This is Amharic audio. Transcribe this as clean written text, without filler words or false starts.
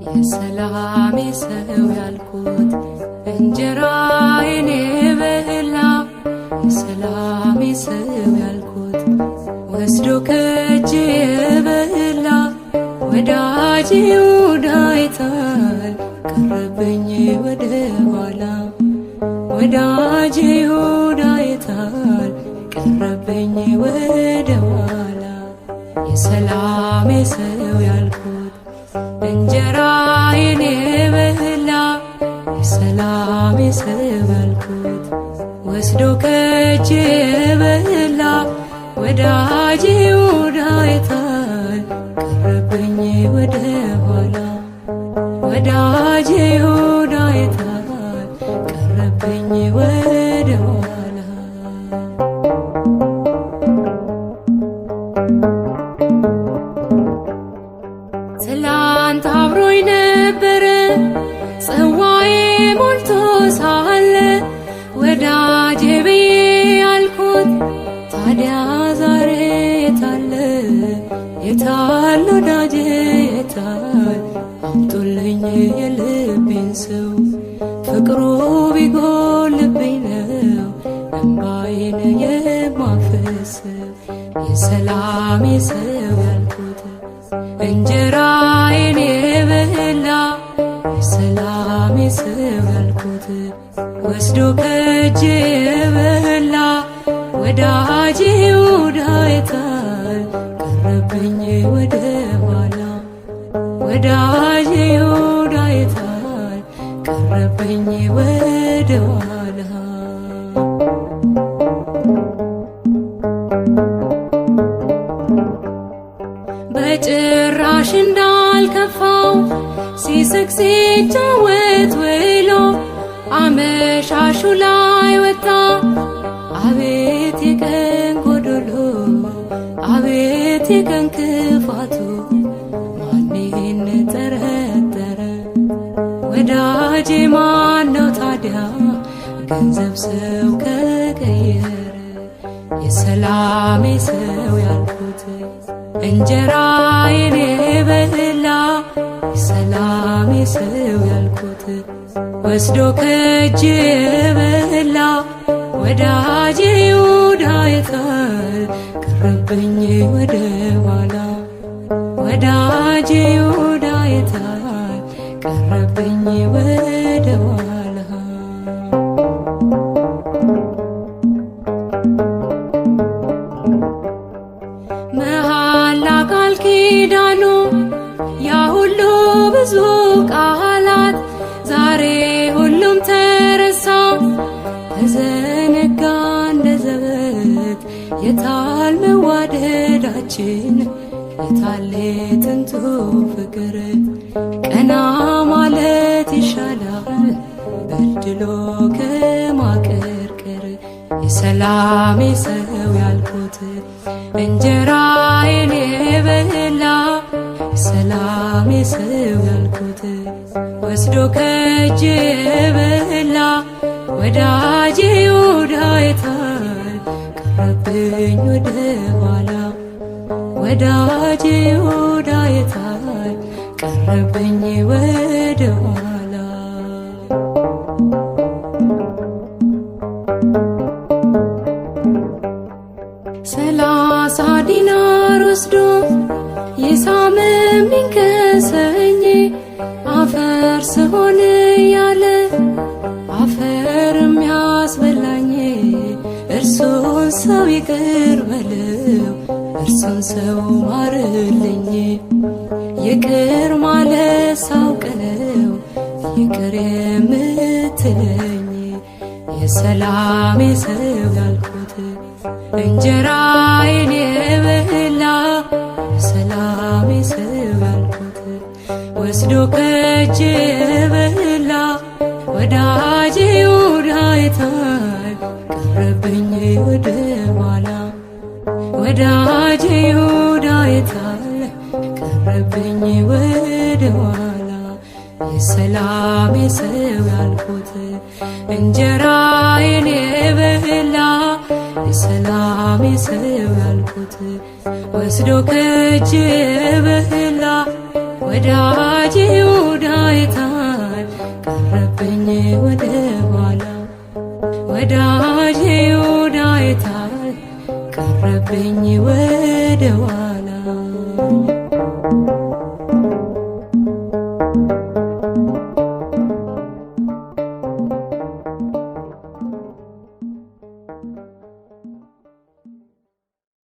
የሰላሜ ሰው ያልኩት እንጀራዬን የበላ የሰላሜ ሰው ያልኩት ወስዶ ከእጄ የበላ ወዳጄ ይሁዳ አይታል ቀረብኝ ወደ ኋላ ወዳጄ ይሁዳ አይታል ቀረብኝ ወደ ኋላ የሰላሜ ሰው ያልኩት እንጀራዬን የበላ የሰላሜ ሰው ያልኩት ወስዶ ከእጄ የበላ ወዳጄ ይሁዳ አይታል ቀረብኝ ወደ ኋላ ወዳጄ ይሁዳ አይታል ቀረብኝ ወደ ኋላ ትላንት አብሮኝ ነበረ ጽዋዬ ሞልቶ ሳለ ወዳጄ ብዬ ያልኩት ታዲያ ዛሬ የታለ የታል ወዳጄ የታል አምጡልኝ የልቤን ሰው ፍቅሩ ቢጎልብኝ ነው እንባዬን የማፈሰው የሰላሜ ሰው ያልኩት እንጀራዬን የበላ የሰላሜ ሰው ያልኩት ወስዶ ከእጄ የበላ ወዳጄ ይሁዳ አይታል ቀረብኝ ወደ ኋላ ወዳጄ ይሁዳ አይታል ቀረብኝ ወደ ኋላ በጭራሽ እንዳልከፋው ሲስቅ ሲጫወት ውሎ አመሻሹ ላይ ወጣ አቤት የቀን ጎዶሎ አቤት የቀን ክፋቱ ማን ይህን ጠረጠረ ወዳጄ ማነው ታዲያ ገንዘብ ሰው ከቀየረ የሰላሜ ሰው ያልኩት እንጀራዬን የበላ የሰላሜ ሰው ያልኩት ወስዶ ከእጄ የበላ ወዳጄ ይሁዳ አይታል ቀረብኝ ወደ ኋላ ወዳጄ ይሁዳ አይታል ቀረብኝ ወደ ኋላ መሐላ ቃል ኪዳኑ ያ ሁሉ ብዙ ቃላት ዛሬ ሁሉም ተረሳ ተዘነጋ እንደ ዘበት የታል መዋደዳችን የታል ጥንቱ ፍቅር ቀና ማለት ይሻላል በድሎ ከማቀርቀር የሰላሜ ሰው ያልኩት እንጀራዬን የበላ የሰላሜ ሰው ያልኩት ወስዶ ከእጄ የበላ ወዳጄ ይሁዳ አይታል ቀረብኝ ወደ ኋላ ወዳጄ ይሁዳ አይታል ቀረብኝ ወደ ኋላ ሰላሳ ዲናር ወስዶ ይሳምብኝ ከሰኝ አፈር ስሆን ያለ አፈር የሚያስበላኝ እርሱን ሰው ይቅር በለው እርሱን ሰው ማርልኝ ይቅር ማለት ሳውቅ ነው ይቅር የምትለኝ የሰላሜ ሰው ያልኩት እንጀራዬን የበላ የሰላሜ ሰው ያልኩት ወስዶ ከእጄ የበላ ወዳጄ ይሁዳ አይታል ቀረብኝ ወደ ኋላ ወዳጄ ይሁዳ አይታል ቀረብኝ ወደ ኋላ የሰላሜ ሰው ያልኩት እንጀራዬን የበላ የሰላሜ ሰው ያልኩት ወስዶ ከእጅ የበላ ወዳጄ ይሁዳ የታል ቀረብኝ ወደ ኋላ ወዳጄ ይሁዳ የታል ቀረብኝ ወደ ኋላ